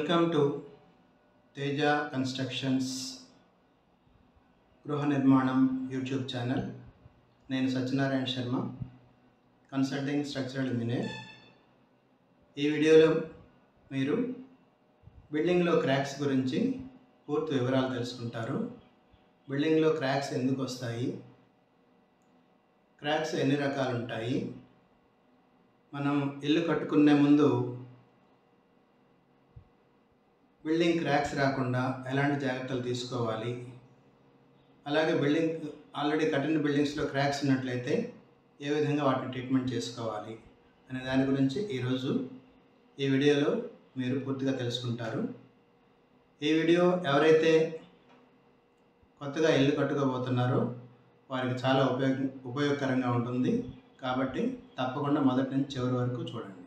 Welcome to Teja constructions గృహ నిర్మాణం YouTube channel. నేను Satyanarayana Sharma, consulting structural engineer. ఈ వీడియోలో మీరు బిల్డింగ్లో క్రాక్స్ గురించి పూర్తి వివరాలు తెలుసుకుంటారు. బిల్డింగ్లో క్రాక్స్ ఎందుకు వస్తాయి, క్రాక్స్ ఎన్ని రకాలు ఉంటాయి, మనం ఇల్లు కట్టుకునే ముందు బిల్డింగ్ క్రాక్స్ రాకుండా ఎలాంటి జాగ్రత్తలు తీసుకోవాలి, అలాగే బిల్డింగ్ ఆల్రెడీ కట్టిన బిల్డింగ్స్లో క్రాక్స్ ఉన్నట్లయితే ఏ విధంగా వాటిని ట్రీట్మెంట్ చేసుకోవాలి అనే దాని గురించి ఈరోజు ఈ వీడియోలో మీరు పూర్తిగా తెలుసుకుంటారు. ఈ వీడియో ఎవరైతే కొత్తగా ఇల్లు కట్టుకోబోతున్నారో వారికి చాలా ఉపయోగకరంగా ఉంటుంది. కాబట్టి తప్పకుండా మొదటి నుంచి చివరి వరకు చూడండి.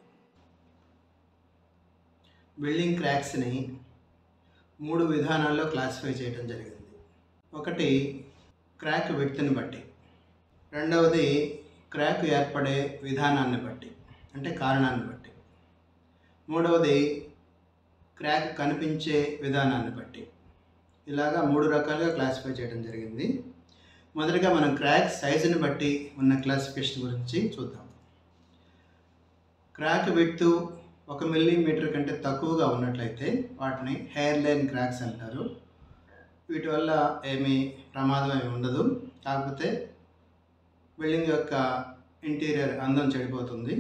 బిల్డింగ్ క్రాక్స్ని 3 విధానాల్లో క్లాసిఫై చేయడం జరిగింది. ఒకటి క్రాక్ విడ్త్ని బట్టి, రెండవది క్రాక్ ఏర్పడే విధానాన్ని బట్టి అంటే కారణాన్ని బట్టి, మూడవది క్రాక్ కనిపించే విధానాన్ని బట్టి. ఇలాగా 3 రకాలుగా క్లాసిఫై చేయడం జరిగింది. మొదటిగా మనం క్రాక్ సైజుని బట్టి ఉన్న క్లాసిఫికేషన్ గురించి చూద్దాం. క్రాక్ విడ్త్ 1 మిల్లీమీటర్ కంటే తక్కువగా ఉన్నట్లయితే వాటిని హెయిర్ లైన్ క్రాక్స్ అంటారు. వీటి వల్ల ఏమీ ప్రమాదం ఏమి ఉండదు, కాకపోతే బిల్డింగ్ యొక్క ఇంటీరియర్ అందం చెడిపోతుంది.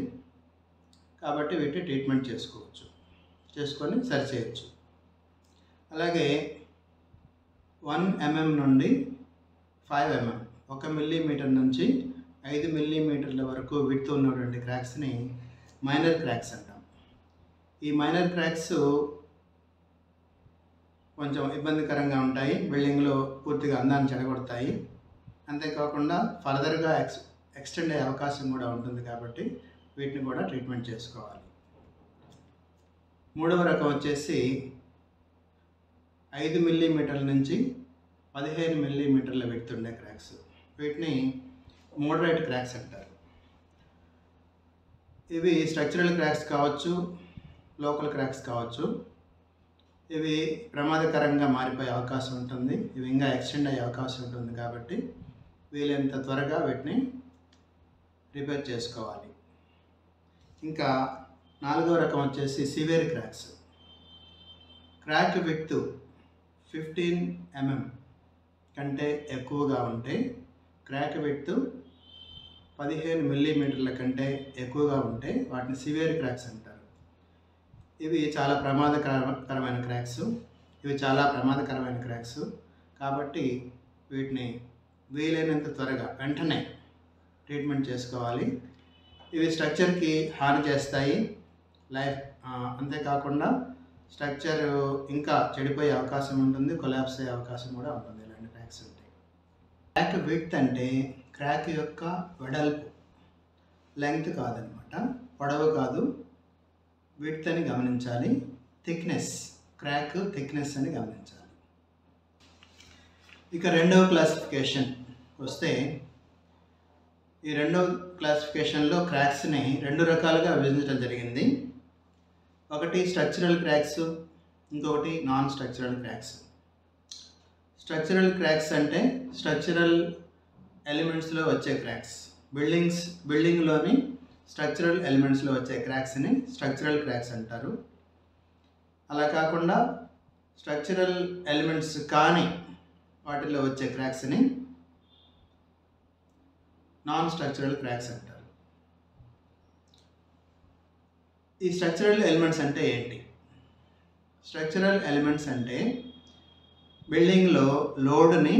కాబట్టి వీటిని ట్రీట్మెంట్ చేసుకొని సరిచేయచ్చు. అలాగే 1 mm నుండి 5 mm, 1 మిల్లీమీటర్ నుంచి 5 మిల్లీమీటర్ల వరకు విడ్త్ ఉన్నటువంటి క్రాక్స్ని మైనర్ క్రాక్స్ అంటాం. ఈ మైనర్ క్రాక్స్ కొంచెం ఇబ్బందికరంగా ఉంటాయి, బిల్డింగ్లో పూర్తిగా అందాన్ని చెడగొడతాయి. అంతేకాకుండా ఫర్దర్గా ఎక్స్టెండ్ అయ్యే అవకాశం కూడా ఉంటుంది. కాబట్టి వీటిని కూడా ట్రీట్మెంట్ చేసుకోవాలి. మూడవ రకం వచ్చేసి 5 మిల్లీమీటర్ల నుంచి 15 మిల్లీమీటర్ల విడ్త్ ఉండే క్రాక్స్. వీటిని మోడరేట్ క్రాక్స్ అంటారు. ఇవి స్ట్రక్చరల్ క్రాక్స్ కావచ్చు, లోకల్ క్రాక్స్ కావచ్చు. ఇవి ప్రమాదకరంగా మారిపోయే అవకాశం ఉంటుంది, ఇవి ఇంకా ఎక్స్టెండ్ అయ్యే అవకాశం ఉంటుంది. కాబట్టి వీలైనంత త్వరగా వీటిని రిపేర్ చేసుకోవాలి. ఇంకా 4వ రకం వచ్చేసి severe cracks. Crack width 15 mm కంటే ఎక్కువగా ఉంటే, క్రాక్ విడ్త్ 15 మిల్లీమీటర్ల కంటే ఎక్కువగా ఉంటే వాటిని సివియర్ క్రాక్స్ అంటారు. ఇవి చాలా ప్రమాదకరమైన క్రాక్స్. కాబట్టి వీటిని వీలైనంత త్వరగా వెంటనే ట్రీట్మెంట్ చేసుకోవాలి. ఇవి స్ట్రక్చర్కి హాని చేస్తాయి, అంతేకాకుండా స్ట్రక్చర్ ఇంకా చెడిపోయే అవకాశం ఉంటుంది, కొలాప్స్ అయ్యే అవకాశం కూడా ఉంటుంది ఇలాంటి క్రాక్స్ ఉంటాయి. క్రాక్ విడ్త్ అంటే క్రాక్ యొక్క వెడల్పు, లెంగ్త్ కాదనమాట, పొడవు కాదు, విడ్త్ అని గమనించాలి. థిక్నెస్, క్రాక్ థిక్నెస్ అని గమనించాలి. ఇక రెండవ క్లాసిఫికేషన్ వస్తే, ఈ రెండవ క్లాసిఫికేషన్లో క్రాక్స్ని 2 రకాలుగా విభజించడం జరిగింది. ఒకటి స్ట్రక్చరల్ క్రాక్స్, ఇంకొకటి non structural cracks. Structural cracks అంటే స్ట్రక్చరల్ ఎలిమెంట్స్లో వచ్చే క్రాక్స్. బిల్డింగ్లోని స్ట్రక్చరల్ ఎలిమెంట్స్లో వచ్చే క్రాక్స్ని స్ట్రక్చరల్ క్రాక్స్ అంటారు. అలా కాకుండా స్ట్రక్చరల్ ఎలిమెంట్స్ కాని వాటిల్లో వచ్చే క్రాక్స్ని నాన్ స్ట్రక్చరల్ క్రాక్స్ అంటారు. ఈ స్ట్రక్చరల్ ఎలిమెంట్స్ అంటే ఏంటి? స్ట్రక్చరల్ ఎలిమెంట్స్ అంటే బిల్డింగ్లో లోడ్ని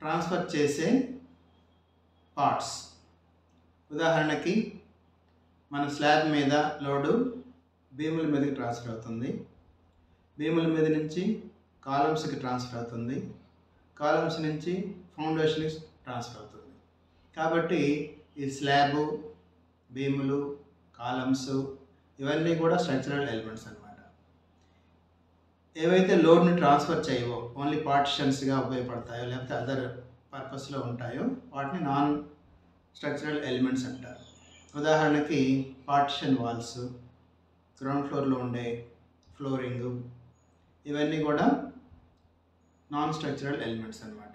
ట్రాన్స్ఫర్ చేసే పార్ట్స్. ఉదాహరణకి మన స్లాబ్ మీద లోడు బీముల మీదకి ట్రాన్స్ఫర్ అవుతుంది, బీముల మీద నుంచి కాలమ్స్కి ట్రాన్స్ఫర్ అవుతుంది, కాలమ్స్ నుంచి ఫౌండేషన్కి ట్రాన్స్ఫర్ అవుతుంది. కాబట్టి ఈ స్లాబు, బీములు, కాలమ్స్ ఇవన్నీ కూడా స్ట్రక్చరల్ ఎలిమెంట్స్ అన్నమాట. ఏవైతే లోడ్ని ట్రాన్స్ఫర్ చేయవో, ఓన్లీ పార్టిషన్స్గా ఉపయోగపడతాయో లేకపోతే అదర్ పర్పస్లో ఉంటాయో వాటిని నాన్ స్ట్రక్చరల్ ఎలిమెంట్స్ అంటారు. ఉదాహరణకి పార్టిషన్ వాల్స్, గ్రౌండ్ ఫ్లోర్లో ఉండే ఫ్లోరింగు, ఇవన్నీ కూడా నాన్ స్ట్రక్చరల్ ఎలిమెంట్స్ అన్నమాట.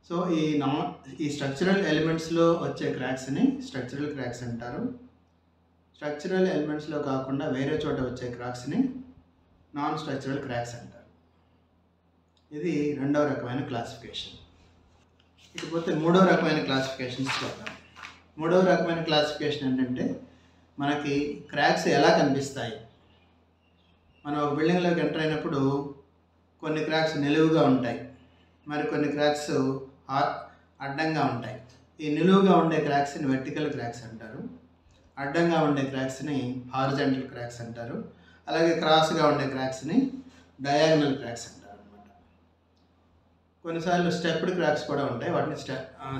సో ఈ స్ట్రక్చరల్ ఎలిమెంట్స్లో వచ్చే క్రాక్స్ని స్ట్రక్చరల్ క్రాక్స్ అంటారు. స్ట్రక్చరల్ ఎలిమెంట్స్లో కాకుండా వేరే చోట వచ్చే క్రాక్స్ని నాన్ స్ట్రక్చరల్ క్రాక్స్ అంటారు. ఇది రెండవ రకమైన క్లాసిఫికేషన్. ఇకపోతే మూడవ రకమైన క్లాసిఫికేషన్స్ చూద్దాం. మూడవ రకమైన క్లాసిఫికేషన్ ఏంటంటే మనకి క్రాక్స్ ఎలా కనిపిస్తాయి. మనం ఒక బిల్డింగ్లోకి ఎంటర్ అయినప్పుడు కొన్ని క్రాక్స్ నిలువుగా ఉంటాయి, మరి కొన్ని క్రాక్స్ అడ్డంగా ఉంటాయి. ఈ నిలువుగా ఉండే క్రాక్స్ని వెర్టికల్ క్రాక్స్ అంటారు, అడ్డంగా ఉండే క్రాక్స్ని హారిజాంటల్ క్రాక్స్ అంటారు, అలాగే క్రాస్గా ఉండే క్రాక్స్ని డయాగనల్ క్రాక్స్ అంటారు అనమాట. కొన్నిసార్లు స్టెప్డ్ క్రాక్స్ కూడా ఉంటాయి, వాటిని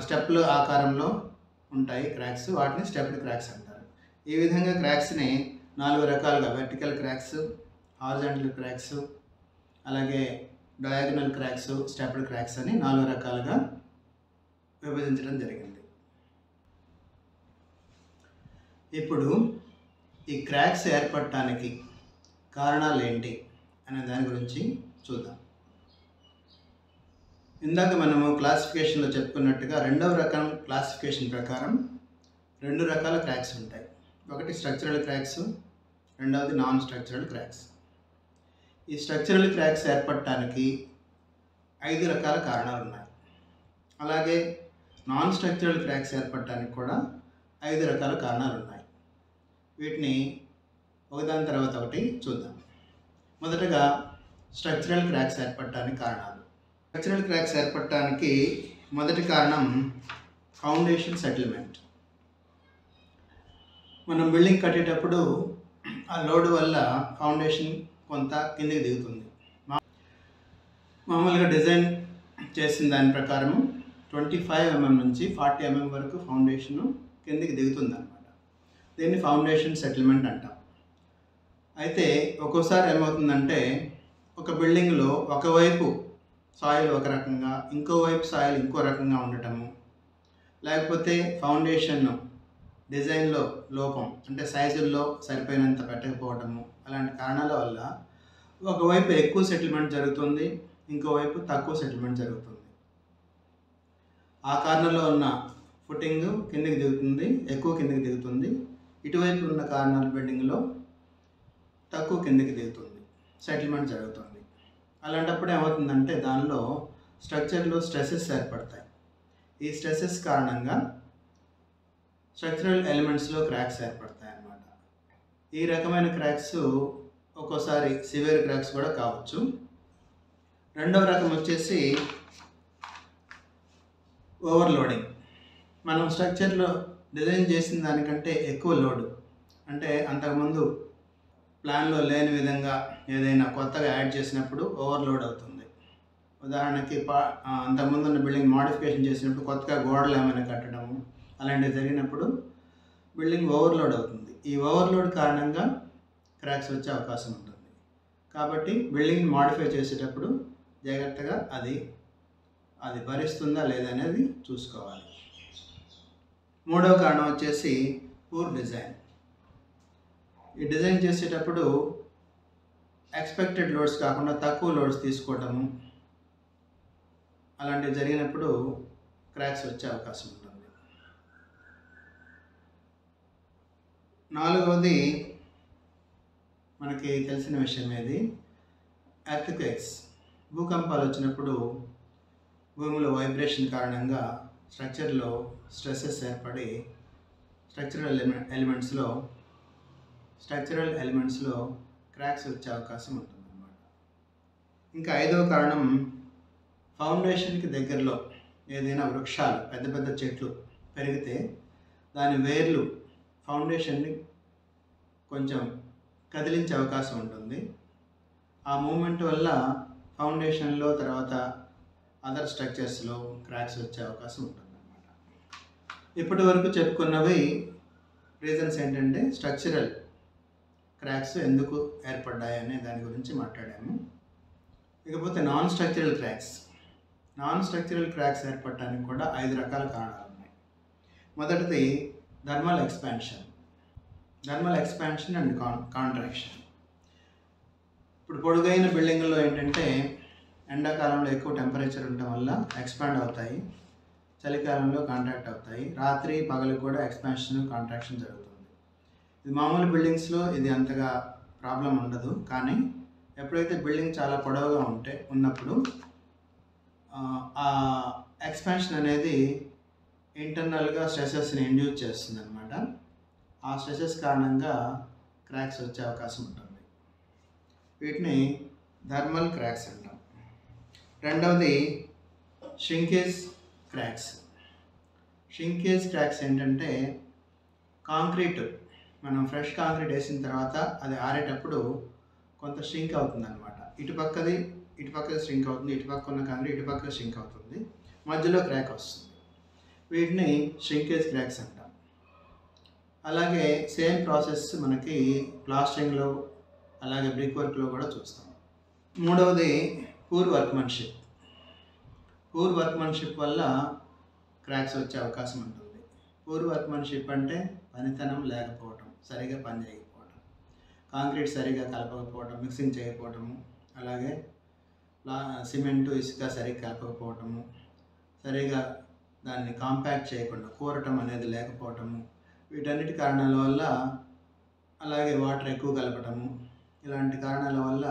స్టెప్లు ఆకారంలో ఉంటాయి క్రాక్స్, వాటిని స్టెప్డ్ క్రాక్స్ అంటారు. ఈ విధంగా క్రాక్స్ని 4 రకాలుగా వెర్టికల్ క్రాక్స్, హారిజాంటల్ క్రాక్స్, అలాగే డయాగనల్ క్రాక్స్, స్టెప్డ్ క్రాక్స్ అని 4 రకాలుగా విభజించడం జరిగింది. ఇప్పుడు ఈ క్రాక్స్ ఏర్పడటానికి కారణాలు ఏంటి అనే దాని గురించి చూద్దాం. ఇందాక మనము క్లాసిఫికేషన్లో చెప్పుకున్నట్టుగా రెండవ రకం క్లాసిఫికేషన్ ప్రకారం 2 రకాల క్రాక్స్ ఉంటాయి. ఒకటి స్ట్రక్చరల్ క్రాక్స్, రెండవది నాన్ స్ట్రక్చరల్ క్రాక్స్. ఈ స్ట్రక్చరల్ క్రాక్స్ ఏర్పడటానికి 5 రకాల కారణాలు ఉన్నాయి. అలాగే నాన్ స్ట్రక్చరల్ క్రాక్స్ ఏర్పడటానికి కూడా 5 రకాల కారణాలు ఉన్నాయి. వీటిని ఒకదాని తర్వాత ఒకటి చూద్దాం. మొదటగా స్ట్రక్చరల్ క్రాక్స్ ఏర్పడటానికి కారణాలు. స్ట్రక్చరల్ క్రాక్స్ ఏర్పడటానికి మొదటి కారణం ఫౌండేషన్ సెటిల్మెంట్. మనం బిల్డింగ్ కట్టేటప్పుడు ఆ లోడ్ వల్ల ఫౌండేషన్ కొంత కిందికి దిగుతుంది. మామూలుగా డిజైన్ చేసిన దాని ప్రకారం 25 mm నుంచి 40 mm వరకు ఫౌండేషన్ కిందికి దిగుతుంది అన్నమాట. దీన్ని ఫౌండేషన్ సెటిల్మెంట్ అంటాం. అయితే ఒక్కోసారి ఏమవుతుందంటే ఒక బిల్డింగ్లో ఒకవైపు సాయిల్ ఒక రకంగా, ఇంకోవైపు సాయిల్ ఇంకో రకంగా ఉండటము, లేకపోతే ఫౌండేషన్ డిజైన్లో లోపం, అంటే సైజుల్లో సరిపోయినంత పెట్టకపోవటము, అలాంటి కారణాల వల్ల ఒకవైపు ఎక్కువ సెటిల్మెంట్ జరుగుతుంది, ఇంకోవైపు తక్కువ సెటిల్మెంట్ జరుగుతుంది. ఆ కార్నర్లో ఉన్న ఫుటింగ్ కిందికి దిగుతుంది, ఎక్కువ కిందికి దిగుతుంది. ఇటువైపు ఉన్న కార్నర్ బిల్డింగ్లో తక్కువ కిందికి దిగుతుంది, సెటిల్మెంట్ జరుగుతుంది. అలాంటప్పుడు ఏమవుతుందంటే దానిలో స్ట్రక్చర్లో స్ట్రెసెస్ ఏర్పడతాయి. ఈ స్ట్రెసెస్ కారణంగా స్ట్రక్చరల్ ఎలిమెంట్స్లో క్రాక్స్ ఏర్పడతాయి అన్నమాట. ఈ రకమైన క్రాక్స్ ఒక్కోసారి సివియర్ క్రాక్స్ కూడా కావచ్చు. రెండవ రకం వచ్చేసి ఓవర్లోడింగ్. మనం స్ట్రక్చర్లో డిజైన్ చేసిన దానికంటే ఎక్కువ లోడ్, అంటే అంతకుముందు ప్లాన్లో లేని విధంగా ఏదైనా కొత్తగా యాడ్ చేసినప్పుడు ఓవర్లోడ్ అవుతుంది. ఉదాహరణకి అంతకుముందు ఉన్న బిల్డింగ్ మోడిఫికేషన్ చేసినప్పుడు కొత్తగా గోడలు ఏమైనా కట్టడము అలాంటివి జరిగినప్పుడు బిల్డింగ్ ఓవర్లోడ్ అవుతుంది. ఈ ఓవర్లోడ్ కారణంగా క్రాక్స్ వచ్చే అవకాశం ఉంటుంది. కాబట్టి బిల్డింగ్ మోడిఫై చేసేటప్పుడు జాగ్రత్తగా అది భరిస్తుందా లేదా అనేది చూసుకోవాలి. మూడవ కారణం వచ్చేసి పూర్ డిజైన్. ఈ డిజైన్ చేసేటప్పుడు ఎక్స్పెక్టెడ్ లోడ్స్ కాకుండా తక్కువ లోడ్స్ తీసుకోవటము, అలాంటివి జరిగినప్పుడు క్రాక్స్ వచ్చే అవకాశం ఉంటుంది. నాలుగవది మనకి తెలిసిన విషయం ఏది, ఎర్త్క్వేక్స్. భూకంపాలు వచ్చినప్పుడు భూమిలో వైబ్రేషన్ కారణంగా స్ట్రక్చర్లో స్ట్రెసెస్ ఏర్పడి స్ట్రక్చరల్ ఎలిమెంట్స్లో క్రాక్స్ వచ్చే అవకాశం ఉంటుంది అన్నమాట. ఇంకా ఐదవ కారణం, ఫౌండేషన్కి దగ్గరలో ఏదైనా వృక్షాలు, పెద్ద పెద్ద చెట్లు పెరిగితే దాని వేర్లు ఫౌండేషన్ని కొంచెం కదిలించే అవకాశం ఉంటుంది. ఆ మూమెంట్ వల్ల ఫౌండేషన్లో తర్వాత అదర్ స్ట్రక్చర్స్లో క్రాక్స్ వచ్చే అవకాశం ఉంటుంది అన్నమాట. ఇప్పటి వరకు చెప్పుకున్నవి రీజన్స్ ఏంటంటే స్ట్రక్చరల్ క్రాక్స్ ఎందుకు ఏర్పడ్డాయి అనే దాని గురించి మాట్లాడాము. ఇకపోతే నాన్ స్ట్రక్చరల్ క్రాక్స్ ఏర్పడటానికి కూడా 5 రకాల కారణాలు ఉన్నాయి. మొదటిది థర్మల్ ఎక్స్పాన్షన్ అండ్ కాంట్రాక్షన్. ఇప్పుడు పొడుగైన బిల్డింగుల్లో ఏంటంటే ఎండాకాలంలో ఎక్కువ టెంపరేచర్ ఉండటం వల్ల ఎక్స్పాండ్ అవుతాయి, చలికాలంలో కాంట్రాక్ట్ అవుతాయి, రాత్రి పగలు కూడా ఎక్స్పాన్షన్ కాంట్రాక్షన్ జరుగుతుంది. ఇది మామూలు బిల్డింగ్స్లో ఇది అంతగా ప్రాబ్లం ఉండదు. కానీ ఎప్పుడైతే బిల్డింగ్ చాలా పొడవుగా ఉన్నప్పుడు ఆ ఎక్స్పాన్షన్ అనేది ఇంటర్నల్గా స్ట్రెసెస్ని ఇండ్యూస్ చేస్తుంది అనమాట. ఆ స్ట్రెసెస్ కారణంగా క్రాక్స్ వచ్చే అవకాశం ఉంటుంది. వీటిని థర్మల్ క్రాక్స్ అంటాం. రెండవది షింకేజ్ క్రాక్స్. షింకేజ్ క్రాక్స్ ఏంటంటే కాంక్రీట్, మనం ఫ్రెష్ కాంక్రీట్ వేసిన తర్వాత అది ఆరేటప్పుడు కొంత షింక్ అవుతుంది అనమాట. ఇటుపక్కది షింక్ అవుతుంది, ఇటుపక్క ఉన్న కాంక్రీట్ ఇటుపక్క షింక్ అవుతుంది, మధ్యలో క్రాక్ వస్తుంది. వీటిని షింకేజ్ క్రాక్స్ అంటాం. అలాగే సేమ్ ప్రాసెస్ మనకి ప్లాస్టరింగ్లో అలాగే బ్రిక్ వర్క్లో కూడా చూస్తాం. మూడవది పూర్ వర్క్మెన్షిప్. పూర్ వర్క్మెన్షిప్ వల్ల క్రాక్స్ వచ్చే అవకాశం ఉంటుంది. పూర్ వర్క్మెన్షిప్ అంటే పనితనం లేకపోవటం, సరిగా పని చేయకపోవటం, కాంక్రీట్ సరిగా కలపకపోవటం, మిక్సింగ్ చేయకపోవటము, అలాగే సిమెంటు ఇసుక సరిగ్గా కలపకపోవటము, సరిగా దాన్ని కాంపాక్ట్ చేయకుండా కూరటం అనేది లేకపోవటము, వీటన్నిటి కారణాల వల్ల, అలాగే వాటర్ ఎక్కువ కలపటము, ఇలాంటి కారణాల వల్ల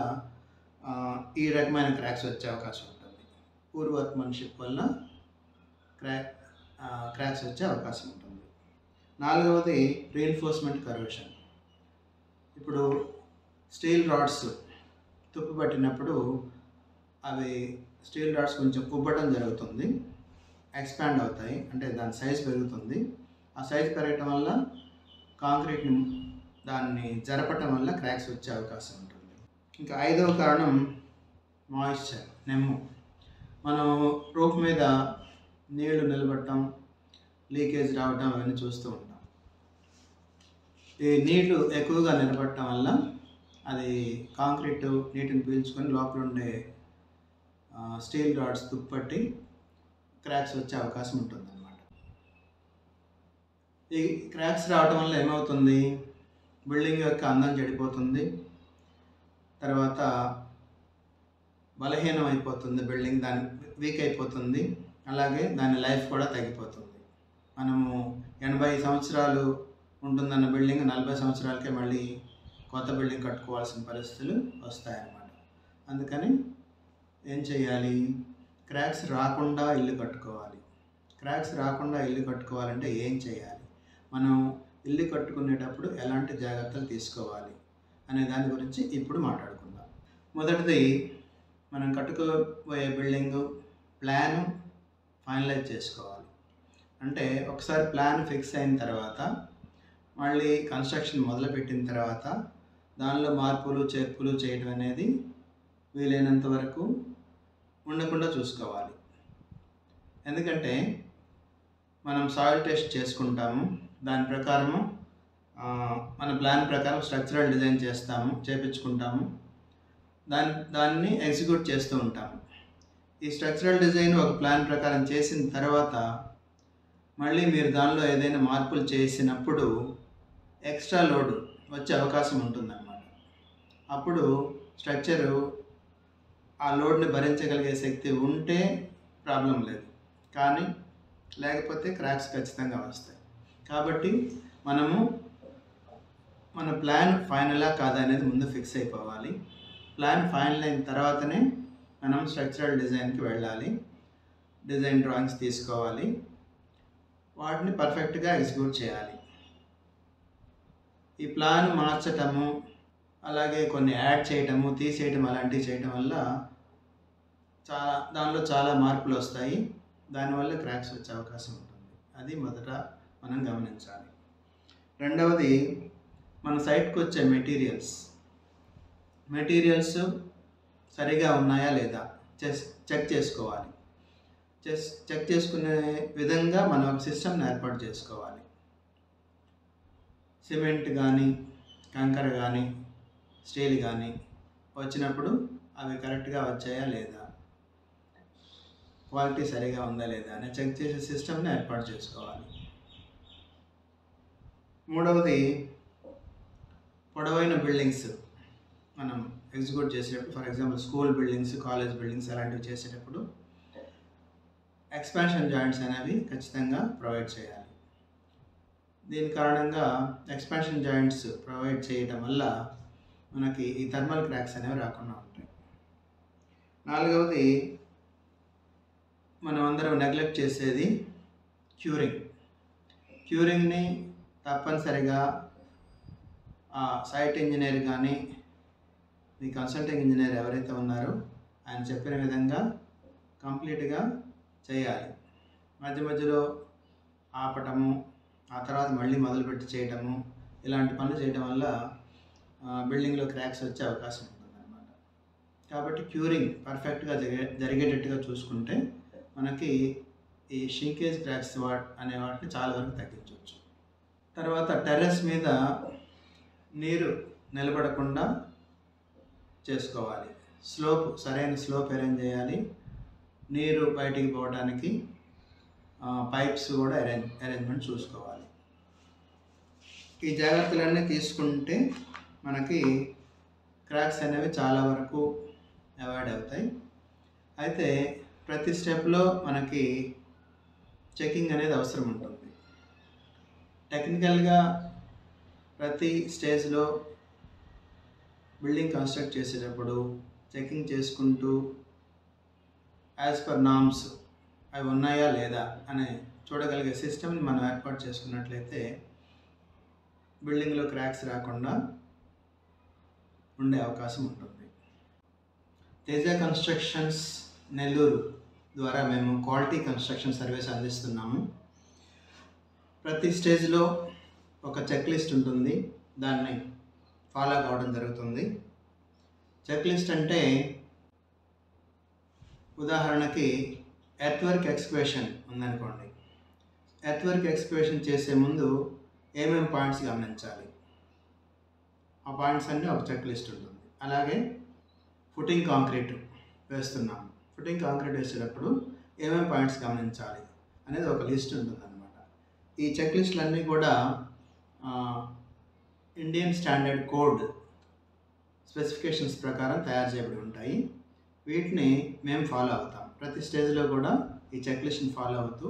ఈ రకమైన క్రాక్స్ వచ్చే అవకాశం ఉంటుంది. పూర్ వర్క్మెన్షిప్ వల్ల క్రాక్స్ వచ్చే అవకాశం ఉంటుంది. నాలుగవది రీఎన్ఫోర్స్మెంట్ కరోషన్. ఇప్పుడు స్టీల్ రాడ్స్ తుప్పు పట్టినప్పుడు అవి స్టీల్ రాడ్స్ కొంచెం ఉబ్బటం జరుగుతుంది, ఎక్స్పాండ్ అవుతాయి, అంటే దాని సైజ్ పెరుగుతుంది. ఆ సైజ్ పెరగటం వల్ల కాంక్రీట్ని దాన్ని జరపటం వల్ల క్రాక్స్ వచ్చే అవకాశం ఉంటుంది. ఇంకా ఐదవ కారణం మాయిశ్చర్, నెమ్ము. మనం రూఫ్ మీద నీళ్లు నిలబడటం, లీకేజ్ రావటం అవన్నీ చూస్తూ ఉంటాం. ఈ నీళ్లు ఎక్కువగా నిలబడటం వల్ల అది కాంక్రీట్ నీటిని పీల్చుకొని లోపల ఉండే స్టీల్ రాడ్స్ తుప్పట్టి క్రాక్స్ వచ్చే అవకాశం ఉంటుంది అన్నమాట. ఈ క్రాక్స్ రావటం వల్ల ఏమవుతుంది, బిల్డింగ్ యొక్క అందం చెడిపోతుంది, తర్వాత బలహీనం అయిపోతుంది బిల్డింగ్, దాని వీక్ అయిపోతుంది, అలాగే దాని లైఫ్ కూడా తగ్గిపోతుంది. మనము 80 సంవత్సరాలు ఉంటుందన్న బిల్డింగ్ 40 సంవత్సరాలకే మళ్ళీ కొత్త బిల్డింగ్ కట్టుకోవాల్సిన పరిస్థితులు వస్తాయన్నమాట. అందుకని ఏం చేయాలి, క్రాక్స్ రాకుండా ఇల్లు కట్టుకోవాలి. క్రాక్స్ రాకుండా ఇల్లు కట్టుకోవాలంటే ఏం చేయాలి, మనం ఇల్లు కట్టుకునేటప్పుడు ఎలాంటి జాగ్రత్తలు తీసుకోవాలి అనే దాని గురించి ఇప్పుడు మాట్లాడుకుందాం. మొదటిది, మనం కట్టుకోబోయే బిల్డింగ్ ప్లాన్ ఫైనలైజ్ చేసుకోవాలి. అంటే ఒకసారి ప్లాన్ ఫిక్స్ అయిన తర్వాత మళ్ళీ కన్స్ట్రక్షన్ మొదలుపెట్టిన తర్వాత దానిలో మార్పులు చేర్పులు చేయడం అనేది వీలైనంత వరకు ఉండకుండా చూసుకోవాలి. ఎందుకంటే మనం సాయిల్ టెస్ట్ చేసుకుంటాము, దాని ప్రకారము మన ప్లాన్ ప్రకారం స్ట్రక్చరల్ డిజైన్ చేపించుకుంటాము, దాన్ని ఎగ్జిక్యూట్ చేస్తూ ఉంటాము. ఈ స్ట్రక్చరల్ డిజైన్ ఒక ప్లాన్ ప్రకారం చేసిన తర్వాత మళ్ళీ మీరు దానిలో ఏదైనా మార్పులు చేసినప్పుడు ఎక్స్ట్రా లోడ్ వచ్చే అవకాశం ఉంటుందన్నమాట. అప్పుడు స్ట్రక్చరు ఆ లోడ్ని భరించగలిగే శక్తి ఉంటే ప్రాబ్లం లేదు, కానీ లేకపోతే క్రాక్స్ ఖచ్చితంగా వస్తాయి. కాబట్టి మనము మన ప్లాన్ ఫైనలా కాదా అనేది ముందు ఫిక్స్ అయిపోవాలి. ప్లాన్ ఫైనల్ అయిన తర్వాతనే మనం స్ట్రక్చరల్ డిజైన్కి వెళ్ళాలి, డిజైన్ డ్రాయింగ్స్ తీసుకోవాలి, వాటిని పర్ఫెక్ట్గా ఎగ్జిక్యూట్ చేయాలి. ఈ ప్లాన్ మార్చటము, అలాగే కొన్ని యాడ్ చేయటము, తీసేయటం అలాంటివి చేయటం వల్ల దానిలో చాలా మార్పులు వస్తాయి, దానివల్ల క్రాక్స్ వచ్చే అవకాశం ఉంటుంది. అది మొదట మనం గమనించాలి. రెండవది, మన సైట్కి వచ్చే మెటీరియల్స్ సరిగా ఉన్నాయా లేదా చెక్ చేసుకోవాలి. చెక్ చేసుకునే విధంగా మనం ఒక సిస్టమ్ని ఏర్పాటు చేసుకోవాలి. సిమెంట్ కానీ, కంకర కానీ, స్టీల్ కానీ వచ్చినప్పుడు అవి కరెక్ట్గా వచ్చాయా లేదా, క్వాలిటీ సరిగా ఉందా లేదా అని చెక్ చేసే సిస్టమ్ని ఏర్పాటు చేసుకోవాలి. మూడవది, పొడవైన బిల్డింగ్స్ మనం ఎగ్జిక్యూట్ చేసేటప్పుడు, for example school buildings, college buildings అలాంటివి చేసేటప్పుడు ఎక్స్పాన్షన్ జాయింట్స్ అనేవి ఖచ్చితంగా ప్రొవైడ్ చేయాలి. దీని కారణంగా ఎక్స్పాన్షన్ జాయింట్స్ ప్రొవైడ్ చేయడం వల్ల మనకి ఈ థర్మల్ క్రాక్స్ అనేవి రాకుండా ఉంటాయి. నాలుగవది, మనం అందరం నెగ్లెక్ట్ చేసేది క్యూరింగ్. క్యూరింగ్ని తప్పనిసరిగా సైట్ ఇంజనీర్ కానీ మీ కన్సల్టింగ్ ఇంజనీర్ ఎవరైతే ఉన్నారో ఆయన చెప్పిన విధంగా కంప్లీట్గా చేయాలి. మధ్య మధ్యలో ఆపటము, ఆ తర్వాత మళ్ళీ మొదలుపెట్టి చేయటము, ఇలాంటి పనులు చేయడం వల్ల బిల్డింగ్లో క్రాక్స్ వచ్చే అవకాశం ఉంటుందన్నమాట. కాబట్టి క్యూరింగ్ పర్ఫెక్ట్గా జరిగేటట్టుగా చూసుకుంటే మనకి ఈ షింకేజ్ క్రాక్స్ అనే వాటిని చాలా వరకు తగ్గించవచ్చు. తర్వాత టెర్రస్ మీద నీరు నిలబడకుండా చేసుకోవాలి. సరైన స్లోప్ అరేంజ్ చేయాలి. నీరు బయటికి పోవడానికి పైప్స్ కూడా అరేంజ్మెంట్ చూసుకోవాలి. ఈ జాగ్రత్తలన్నీ తీసుకుంటే మనకి క్రాక్స్ అనేవి చాలా వరకు అవాయిడ్ అవుతాయి. అయితే ప్రతి స్టెప్లో మనకి చెకింగ్ అనేది అవసరం ఉంటుంది. టెక్నికల్గా ప్రతి స్టేజ్లో బిల్డింగ్ కన్స్ట్రక్ట్ చేసేటప్పుడు చెకింగ్ చేసుకుంటూ యాజ్ పర్ నామ్స్ అవి ఉన్నాయా లేదా అనే చూడగలిగే సిస్టమ్ని మనం ఏర్పాటు చేసుకున్నట్లయితే బిల్డింగ్లో క్రాక్స్ రాకుండా ఉండే అవకాశం ఉంటుంది. తేజ కన్స్ట్రక్షన్స్ నెల్లూరు ద్వారా మేము క్వాలిటీ కన్స్ట్రక్షన్ సర్వీస్ అందిస్తున్నాము. ప్రతి స్టేజ్లో ఒక చెక్ లిస్ట్ ఉంటుంది, దాన్ని ఫాలో కావడం జరుగుతుంది. చెక్ లిస్ట్ అంటే ఉదాహరణకి ఎర్త్వర్క్ ఎక్స్కవేషన్ ఉందనుకోండి. ఎర్త్వర్క్ ఎక్స్కవేషన్ చేసే ముందు ఏమేమి పాయింట్స్ గమనించాలి, ఆ పాయింట్స్ అన్నీ ఒక చెక్ లిస్ట్ ఉంటుంది. అలాగే ఫుటింగ్ కాంక్రీట్ వేస్తున్నాం, ఫుటింగ్ కాంక్రీట్ వేసేటప్పుడు ఏమేమి పాయింట్స్ గమనించాలి అనేది ఒక లిస్ట్ ఉంటుందన్నమాట. ఈ చెక్ లిస్టులన్నీ కూడా ఇండియన్ స్టాండర్డ్ కోడ్ స్పెసిఫికేషన్స్ ప్రకారం తయారు చేయబడి ఉంటాయి. వీటిని మేము ఫాలో అవుతాం. ప్రతి స్టేజ్లో కూడా ఈ చెక్ లిస్ట్ని ఫాలో అవుతూ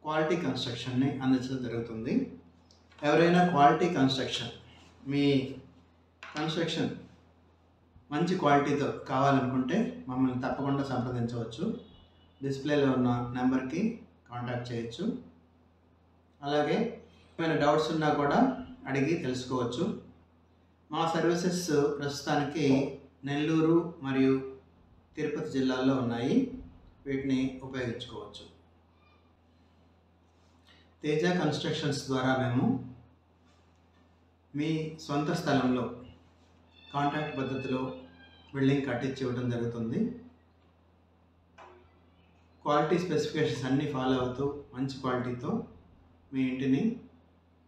క్వాలిటీ కన్స్ట్రక్షన్ని అందించడం జరుగుతుంది. ఎవరైనా క్వాలిటీ కన్స్ట్రక్షన్, మీ కన్స్ట్రక్షన్ మంచి క్వాలిటీతో కావాలనుకుంటే మమ్మల్ని తప్పకుండా సంప్రదించవచ్చు. డిస్ప్లేలో ఉన్న నెంబర్కి కాంటాక్ట్ చేయొచ్చు. అలాగే ఏమైనా డౌట్స్ ఉన్నా కూడా అడిగి తెలుసుకోవచ్చు. మా సర్వీసెస్ ప్రస్తుతానికి నెల్లూరు మరియు తిరుపతి జిల్లాల్లో ఉన్నాయి. వీటిని ఉపయోగించుకోవచ్చు. తేజ కన్స్ట్రక్షన్స్ ద్వారా మేము మీ సొంత స్థలంలో కాంట్రాక్ట్ పద్ధతిలో బిల్డింగ్ కట్టించి ఇవ్వడం జరుగుతుంది. క్వాలిటీ స్పెసిఫికేషన్స్ అన్నీ ఫాలో అవుతూ మంచి క్వాలిటీతో మీ ఇంటిని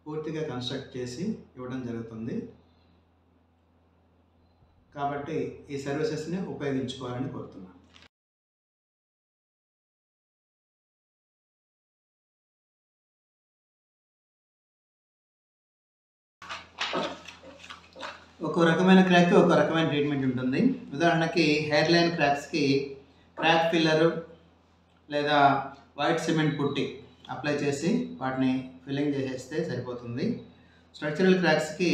పూర్తిగా కన్స్ట్రక్ట్ చేసి ఇవ్వడం జరుగుతుంది. కాబట్టి ఈ సర్వీసెస్ని ఉపయోగించుకోవాలని కోరుతున్నాను. ఒక్కో రకమైన క్రాక్కి ఒక్కో రకమైన ట్రీట్మెంట్ ఉంటుంది. ఉదాహరణకి హెయిర్ లైన్ క్రాక్స్కి క్రాక్ ఫిల్లరు లేదా వైట్ సిమెంట్ పుట్టి అప్లై చేసి వాటిని ఫిల్లింగ్ చేసేస్తే సరిపోతుంది. స్ట్రక్చరల్ క్రాక్స్కి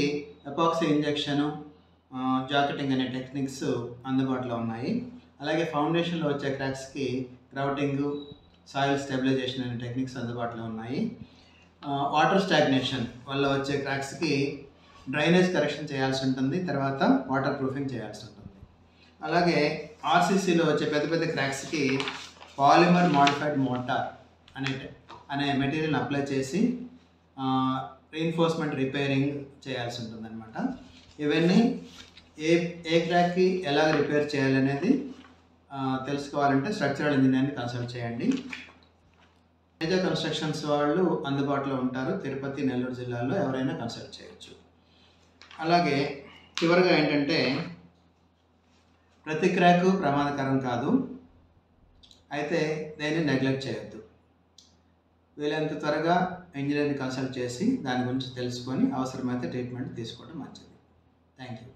ఎపాక్సీ ఇంజెక్షను, జాకెటింగ్ అనే టెక్నిక్స్ అందుబాటులో ఉన్నాయి. అలాగే ఫౌండేషన్లో వచ్చే క్రాక్స్కి గ్రౌటింగు, సాయిల్ స్టెబిలైజేషన్ అనే టెక్నిక్స్ అందుబాటులో ఉన్నాయి. వాటర్ స్టాగ్నేషన్ వల్ల వచ్చే క్రాక్స్కి డ్రైనేజ్ కరెక్షన్ చేయాల్సి ఉంటుంది, తర్వాత వాటర్ ప్రూఫింగ్ చేయాల్సి ఉంటుంది. అలాగే ఆర్సీసీలో వచ్చే పెద్ద పెద్ద క్రాక్స్కి పాలిమర్ మాడిఫైడ్ మోటార్ అనే మెటీరియల్ని అప్లై చేసి రీఎన్ఫోర్స్మెంట్ రిపేరింగ్ చేయాల్సి ఉంటుంది అనమాట. ఇవన్నీ ఏ క్రాక్కి ఎలా రిపేర్ చేయాలనేది తెలుసుకోవాలంటే స్ట్రక్చరల్ ఇంజనీర్ని కన్సల్ట్ చేయండి. తేజ కన్స్ట్రక్షన్స్ వాళ్ళు అందుబాటులో ఉంటారు. తిరుపతి, నెల్లూరు జిల్లాలో ఎవరైనా కన్సల్ట్ చేయొచ్చు. అలాగే చివరిగా ఏంటంటే, ప్రతి క్రాకు ప్రమాదకరం కాదు, అయితే దేన్ని నెగ్లెక్ట్ చేయొద్దు. వీలైనంత త్వరగా ఇంజనీర్ని కన్సల్ట్ చేసి దాని గురించి తెలుసుకొని అవసరమైతే ట్రీట్మెంట్ తీసుకోవడం మంచిది. Thank you.